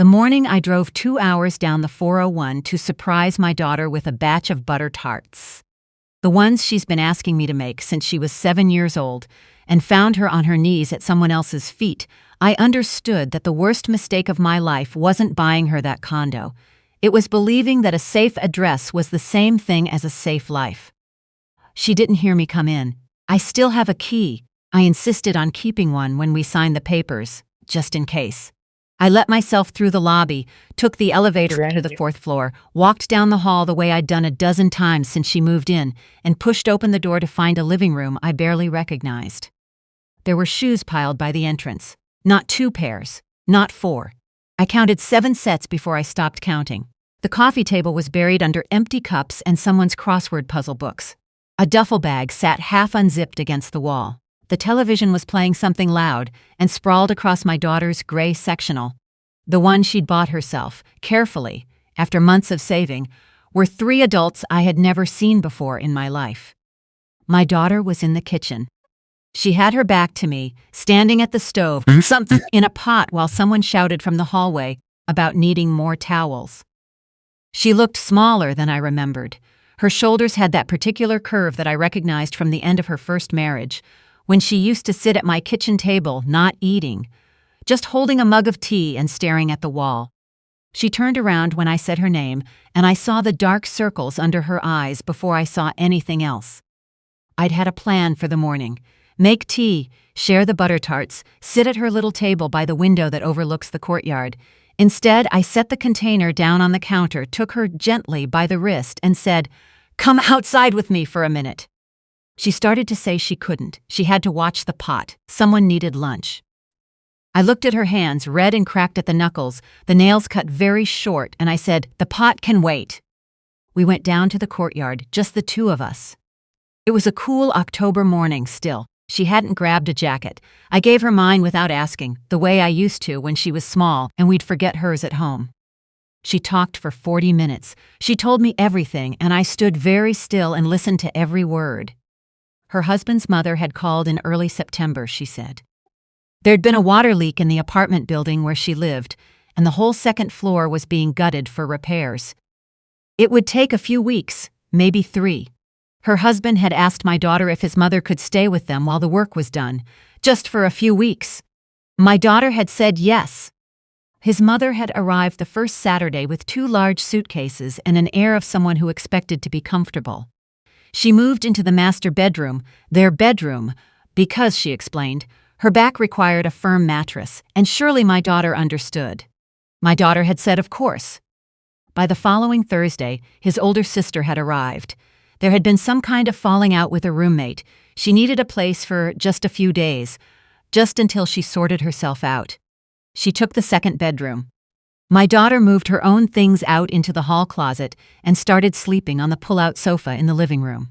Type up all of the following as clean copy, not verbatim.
The morning I drove 2 hours down the 401 to surprise my daughter with a batch of butter tarts. The ones she's been asking me to make since she was 7 years old, and found her on her knees at someone else's feet. I understood that the worst mistake of my life wasn't buying her that condo. It was believing that a safe address was the same thing as a safe life. She didn't hear me come in. I still have a key. I insisted on keeping one when we signed the papers, just in case. I let myself through the lobby, took the elevator to the 4th floor, walked down the hall the way I'd done a dozen times since she moved in, and pushed open the door to find a living room I barely recognized. There were shoes piled by the entrance. Not 2 pairs, not 4. I counted 7 sets before I stopped counting. The coffee table was buried under empty cups and someone's crossword puzzle books. A duffel bag sat half unzipped against the wall. The television was playing something loud, and sprawled across my daughter's gray sectional, the one she'd bought herself, carefully, after months of saving, were 3 adults I had never seen before in my life. My daughter was in the kitchen. She had her back to me, standing at the stove, something in a pot while someone shouted from the hallway about needing more towels. She looked smaller than I remembered. Her shoulders had that particular curve that I recognized from the end of her first marriage, when she used to sit at my kitchen table, not eating, just holding a mug of tea and staring at the wall. She turned around when I said her name, and I saw the dark circles under her eyes before I saw anything else. I'd had a plan for the morning. Make tea, share the butter tarts, sit at her little table by the window that overlooks the courtyard. Instead, I set the container down on the counter, took her gently by the wrist, and said, "Come outside with me for a minute." She started to say she couldn't. She had to watch the pot. Someone needed lunch. I looked at her hands, red and cracked at the knuckles, the nails cut very short, and I said, "The pot can wait." We went down to the courtyard, just the 2 of us. It was a cool October morning still. She hadn't grabbed a jacket. I gave her mine without asking, the way I used to when she was small and we'd forget hers at home. She talked for 40 minutes. She told me everything, and I stood very still and listened to every word. Her husband's mother had called in early September, she said. There'd been a water leak in the apartment building where she lived, and the whole 2nd floor was being gutted for repairs. It would take a few weeks, maybe 3. Her husband had asked my daughter if his mother could stay with them while the work was done, just for a few weeks. My daughter had said yes. His mother had arrived the first Saturday with 2 large suitcases and an air of someone who expected to be comfortable. She moved into the master bedroom, their bedroom, because, she explained, her back required a firm mattress, and surely my daughter understood. My daughter had said, of course. By the following Thursday, his older sister had arrived. There had been some kind of falling out with a roommate. She needed a place for just a few days, just until she sorted herself out. She took the 2nd bedroom. My daughter moved her own things out into the hall closet and started sleeping on the pull-out sofa in the living room.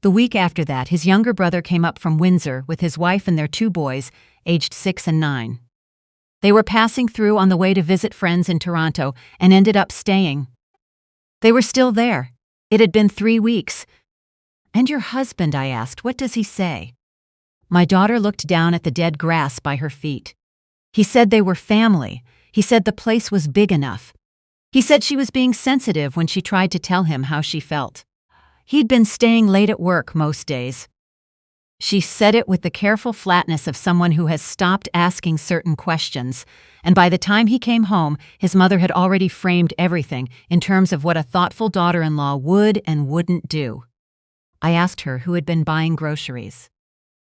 The week after that, his younger brother came up from Windsor with his wife and their 2 boys, aged 6 and 9. They were passing through on the way to visit friends in Toronto and ended up staying. They were still there. It had been 3 weeks. "And your husband," I asked, "what does he say?" My daughter looked down at the dead grass by her feet. He said they were family. He said the place was big enough. He said she was being sensitive when she tried to tell him how she felt. He'd been staying late at work most days. She said it with the careful flatness of someone who has stopped asking certain questions, and by the time he came home, his mother had already framed everything in terms of what a thoughtful daughter-in-law would and wouldn't do. I asked her who had been buying groceries.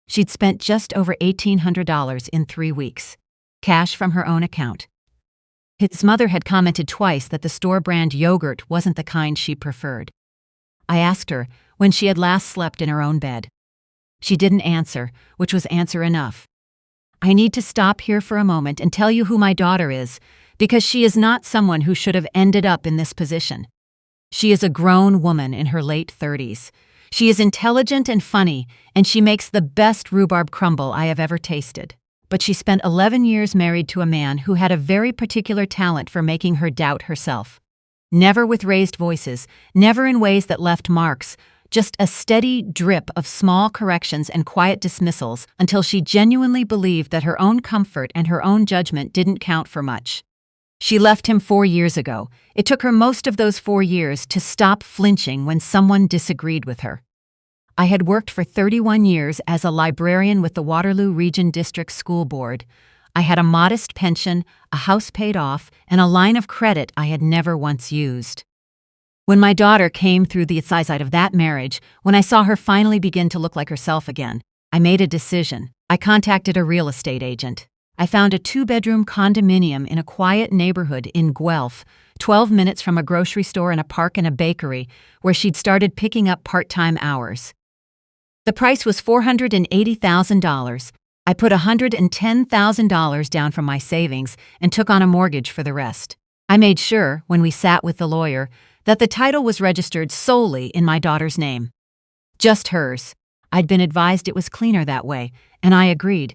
She'd spent just over $1,800 in 3 weeks, cash from her own account. His mother had commented twice that the store-brand yogurt wasn't the kind she preferred. I asked her when she had last slept in her own bed. She didn't answer, which was answer enough. I need to stop here for a moment and tell you who my daughter is, because she is not someone who should have ended up in this position. She is a grown woman in her late 30s. She is intelligent and funny, and she makes the best rhubarb crumble I have ever tasted. But she spent 11 years married to a man who had a very particular talent for making her doubt herself. Never with raised voices, never in ways that left marks, just a steady drip of small corrections and quiet dismissals until she genuinely believed that her own comfort and her own judgment didn't count for much. She left him 4 years ago. It took her most of those 4 years to stop flinching when someone disagreed with her. I had worked for 31 years as a librarian with the Waterloo Region District School Board. I had a modest pension, a house paid off, and a line of credit I had never once used. When my daughter came through the side of that marriage, when I saw her finally begin to look like herself again, I made a decision. I contacted a real estate agent. I found a 2-bedroom condominium in a quiet neighborhood in Guelph, 12 minutes from a grocery store and a park and a bakery, where she'd started picking up part-time hours. The price was $480,000. I put $110,000 down from my savings and took on a mortgage for the rest. I made sure, when we sat with the lawyer, that the title was registered solely in my daughter's name. Just hers. I'd been advised it was cleaner that way, and I agreed.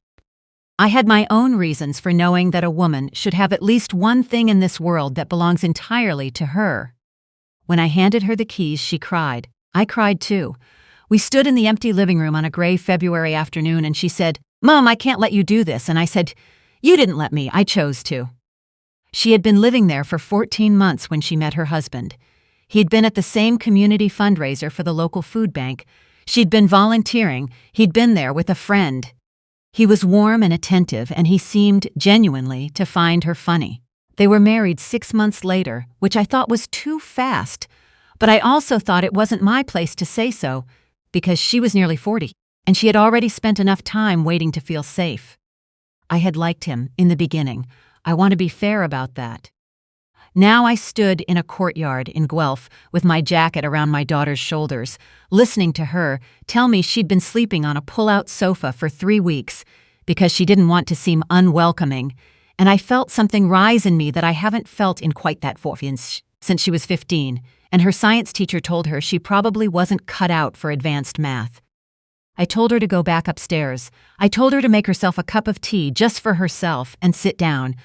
I had my own reasons for knowing that a woman should have at least one thing in this world that belongs entirely to her. When I handed her the keys, she cried. I cried too. We stood in the empty living room on a gray February afternoon, and she said, "Mom, I can't let you do this." And I said, "You didn't let me, I chose to." She had been living there for 14 months when she met her husband. He'd been at the same community fundraiser for the local food bank. She'd been volunteering. He'd been there with a friend. He was warm and attentive, and he seemed genuinely to find her funny. They were married 6 months later, which I thought was too fast. But I also thought it wasn't my place to say so, because she was nearly 40, and she had already spent enough time waiting to feel safe. I had liked him in the beginning. I want to be fair about that. Now I stood in a courtyard in Guelph with my jacket around my daughter's shoulders, listening to her tell me she'd been sleeping on a pull-out sofa for 3 weeks because she didn't want to seem unwelcoming, and I felt something rise in me that I haven't felt in quite that since she was 15, and her science teacher told her she probably wasn't cut out for advanced math. I told her to go back upstairs. I told her to make herself a cup of tea just for herself and sit down.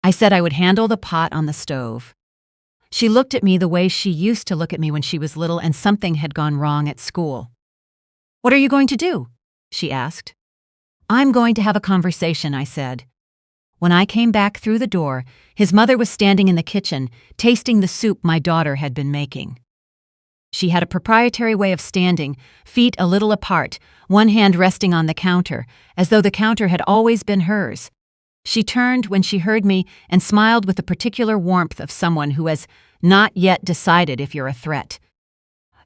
I said I would handle the pot on the stove. She looked at me the way she used to look at me when she was little and something had gone wrong at school. "What are you going to do?" she asked. "I'm going to have a conversation," I said. When I came back through the door, his mother was standing in the kitchen, tasting the soup my daughter had been making. She had a proprietary way of standing, feet a little apart, one hand resting on the counter, as though the counter had always been hers. She turned when she heard me and smiled with the particular warmth of someone who has not yet decided if you're a threat.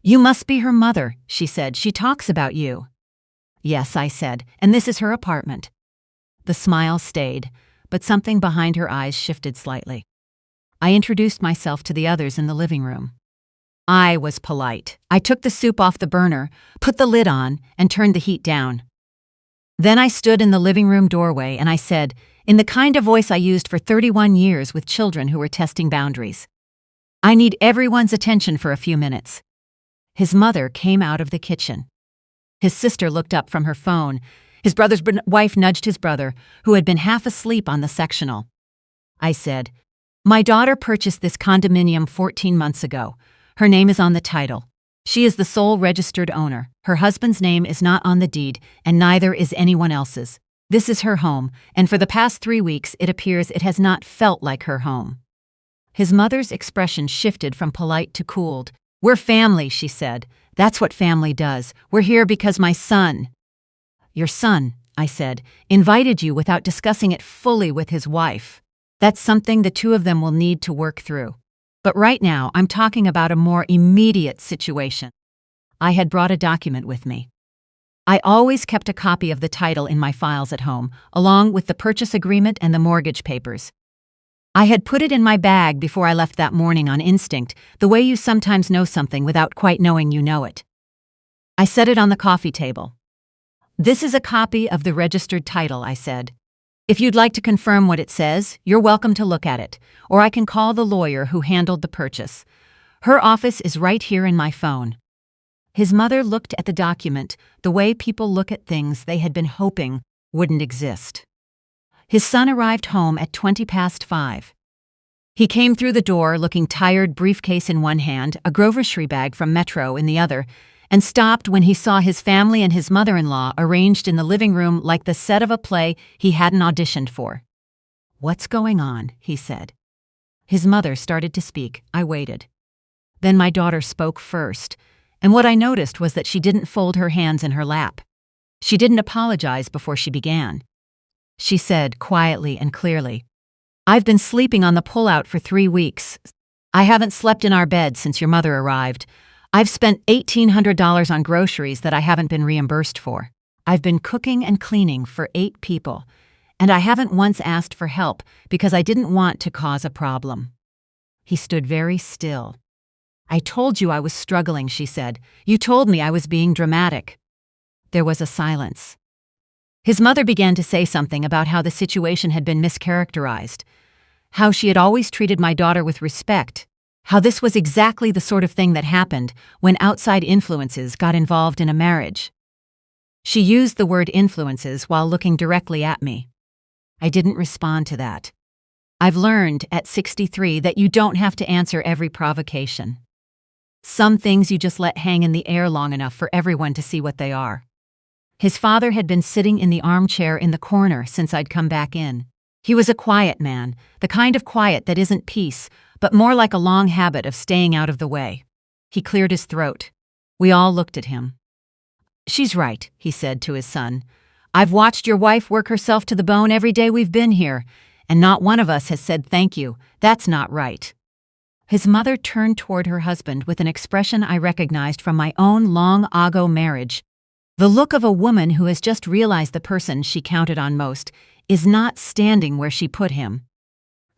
"You must be her mother," she said. "She talks about you." "Yes," I said, "and this is her apartment." The smile stayed, but something behind her eyes shifted slightly. I introduced myself to the others in the living room. I was polite. I took the soup off the burner, put the lid on, and turned the heat down. Then I stood in the living room doorway and I said, in the kind of voice I used for 31 years with children who were testing boundaries, "I need everyone's attention for a few minutes." His mother came out of the kitchen. His sister looked up from her phone. His brother's wife nudged his brother, who had been half asleep on the sectional. I said, "My daughter purchased this condominium 14 months ago. Her name is on the title. She is the sole registered owner. Her husband's name is not on the deed, and neither is anyone else's. This is her home, and for the past 3 weeks it appears it has not felt like her home." His mother's expression shifted from polite to cooled. "We're family," she said. "That's what family does. We're here because my son—" "Your son," I said, "invited you without discussing it fully with his wife. That's something the two of them will need to work through. But right now, I'm talking about a more immediate situation." I had brought a document with me. I always kept a copy of the title in my files at home, along with the purchase agreement and the mortgage papers. I had put it in my bag before I left that morning on instinct, the way you sometimes know something without quite knowing you know it. I set it on the coffee table. "This is a copy of the registered title," I said. "If you'd like to confirm what it says, you're welcome to look at it, or I can call the lawyer who handled the purchase. Her office is right here in my phone." His mother looked at the document the way people look at things they had been hoping wouldn't exist. His son arrived home at 5:20. He came through the door looking tired, briefcase in one hand, a grocery bag from Metro in the other, and stopped when he saw his family and his mother-in-law arranged in the living room like the set of a play he hadn't auditioned for. "What's going on?" he said. His mother started to speak. I waited. Then my daughter spoke first, and what I noticed was that she didn't fold her hands in her lap. She didn't apologize before she began. She said, quietly and clearly, "I've been sleeping on the pullout for 3 weeks. I haven't slept in our bed since your mother arrived. I've spent $1,800 on groceries that I haven't been reimbursed for. I've been cooking and cleaning for 8 people, and I haven't once asked for help because I didn't want to cause a problem." He stood very still. "I told you I was struggling," she said. "You told me I was being dramatic." There was a silence. His mother began to say something about how the situation had been mischaracterized, how she had always treated my daughter with respect, how this was exactly the sort of thing that happened when outside influences got involved in a marriage. She used the word influences while looking directly at me. I didn't respond to that. I've learned at 63 that you don't have to answer every provocation. Some things you just let hang in the air long enough for everyone to see what they are. His father had been sitting in the armchair in the corner since I'd come back in. He was a quiet man, the kind of quiet that isn't peace, but more like a long habit of staying out of the way. He cleared his throat. We all looked at him. "She's right," he said to his son. "I've watched your wife work herself to the bone every day we've been here, and not one of us has said thank you. That's not right." His mother turned toward her husband with an expression I recognized from my own long ago marriage. The look of a woman who has just realized the person she counted on most is not standing where she put him.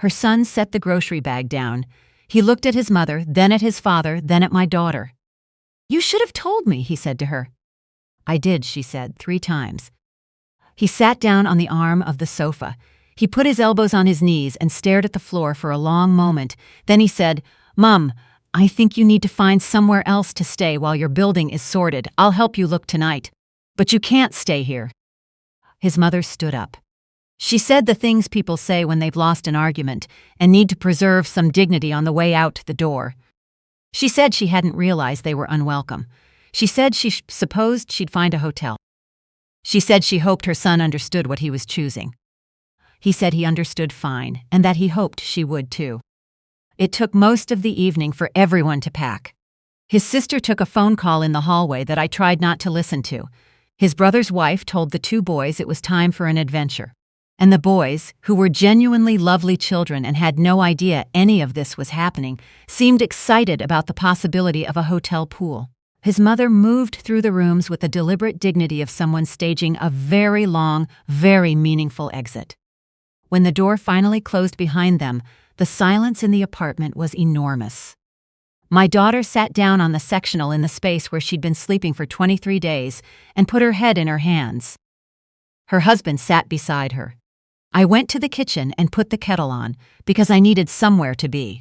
Her son set the grocery bag down. He looked at his mother, then at his father, then at my daughter. "You should have told me," he said to her. "I did," she said, 3 times. He sat down on the arm of the sofa. He put his elbows on his knees and stared at the floor for a long moment. Then he said, "Mom, I think you need to find somewhere else to stay while your building is sorted. I'll help you look tonight. But you can't stay here." His mother stood up. She said the things people say when they've lost an argument and need to preserve some dignity on the way out the door. She said she hadn't realized they were unwelcome. She said she supposed she'd find a hotel. She said she hoped her son understood what he was choosing. He said he understood fine, and that he hoped she would too. It took most of the evening for everyone to pack. His sister took a phone call in the hallway that I tried not to listen to. His brother's wife told the 2 boys it was time for an adventure. And the boys, who were genuinely lovely children and had no idea any of this was happening, seemed excited about the possibility of a hotel pool. His mother moved through the rooms with the deliberate dignity of someone staging a very long, very meaningful exit. When the door finally closed behind them, the silence in the apartment was enormous. My daughter sat down on the sectional in the space where she'd been sleeping for 23 days and put her head in her hands. Her husband sat beside her. I went to the kitchen and put the kettle on because I needed somewhere to be.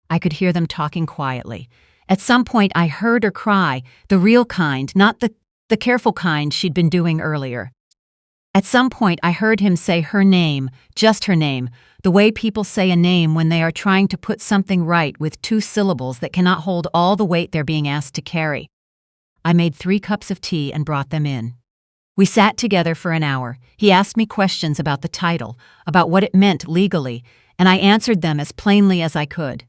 I could hear them talking quietly. At some point I heard her cry, the real kind, not the careful kind she'd been doing earlier. At some point I heard him say her name, just her name, the way people say a name when they are trying to put something right with 2 syllables that cannot hold all the weight they're being asked to carry. I made 3 cups of tea and brought them in. We sat together for an hour. He asked me questions about the title, about what it meant legally, and I answered them as plainly as I could.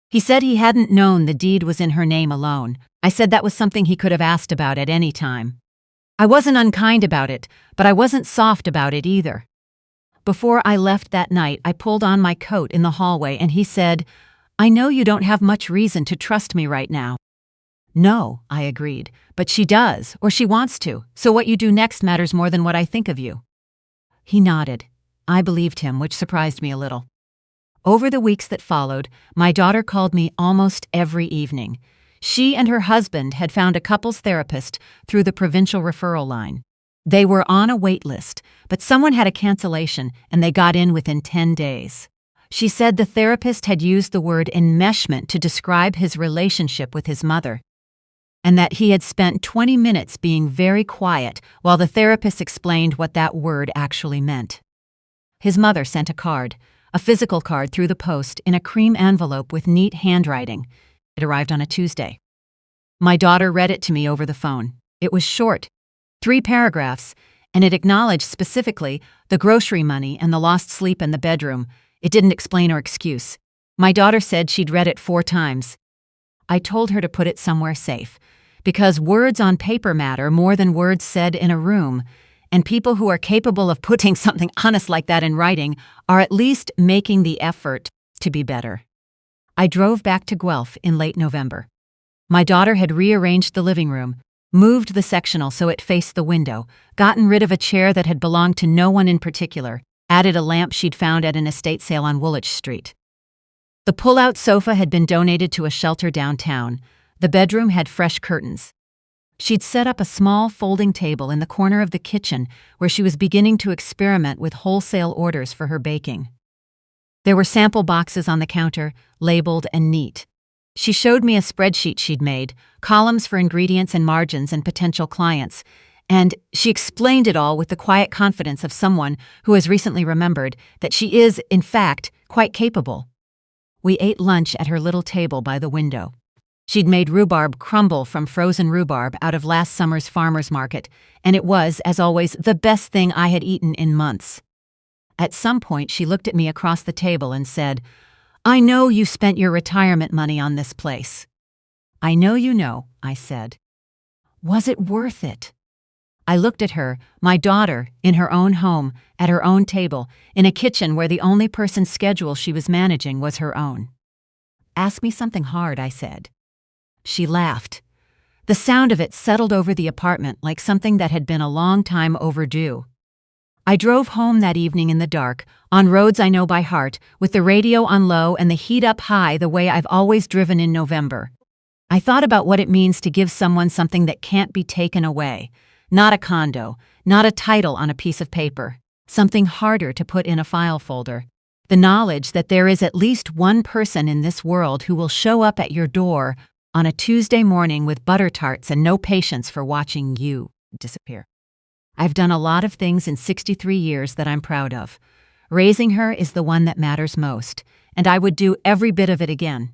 He said he hadn't known the deed was in her name alone. I said that was something he could have asked about at any time. I wasn't unkind about it, but I wasn't soft about it either. Before I left that night, I pulled on my coat in the hallway and he said, "I know you don't have much reason to trust me right now." "No," I agreed, "but she does, or she wants to, so what you do next matters more than what I think of you." He nodded. I believed him, which surprised me a little. Over the weeks that followed, my daughter called me almost every evening. She and her husband had found a couples therapist through the provincial referral line. They were on a wait list, but someone had a cancellation and they got in within 10 days. She said the therapist had used the word enmeshment to describe his relationship with his mother, and that he had spent 20 minutes being very quiet while the therapist explained what that word actually meant. His mother sent a card, a physical card through the post in a cream envelope with neat handwriting. It arrived on a Tuesday. My daughter read it to me over the phone. It was short, 3 paragraphs, and it acknowledged specifically the grocery money and the lost sleep in the bedroom. It didn't explain or excuse. My daughter said she'd read it 4 times. I told her to put it somewhere safe, because words on paper matter more than words said in a room, and people who are capable of putting something honest like that in writing are at least making the effort to be better. I drove back to Guelph in late November. My daughter had rearranged the living room, moved the sectional so it faced the window, gotten rid of a chair that had belonged to no one in particular, added a lamp she'd found at an estate sale on Woolwich Street. The pull-out sofa had been donated to a shelter downtown. The bedroom had fresh curtains. She'd set up a small folding table in the corner of the kitchen where she was beginning to experiment with wholesale orders for her baking. There were sample boxes on the counter, labeled and neat. She showed me a spreadsheet she'd made, columns for ingredients and margins and potential clients, and she explained it all with the quiet confidence of someone who has recently remembered that she is, in fact, quite capable. We ate lunch at her little table by the window. She'd made rhubarb crumble from frozen rhubarb out of last summer's farmer's market, and it was, as always, the best thing I had eaten in months. At some point, she looked at me across the table and said, "I know you spent your retirement money on this place." "I know you know," I said. "Was it worth it?" I looked at her, my daughter, in her own home, at her own table, in a kitchen where the only person's schedule she was managing was her own. "Ask me something hard," I said. She laughed. The sound of it settled over the apartment like something that had been a long time overdue. I drove home that evening in the dark, on roads I know by heart, with the radio on low and the heat up high the way I've always driven in November. I thought about what it means to give someone something that can't be taken away. Not a condo, not a title on a piece of paper, something harder to put in a file folder. The knowledge that there is at least one person in this world who will show up at your door on a Tuesday morning with butter tarts and no patience for watching you disappear. I've done a lot of things in 63 years that I'm proud of. Raising her is the one that matters most, and I would do every bit of it again.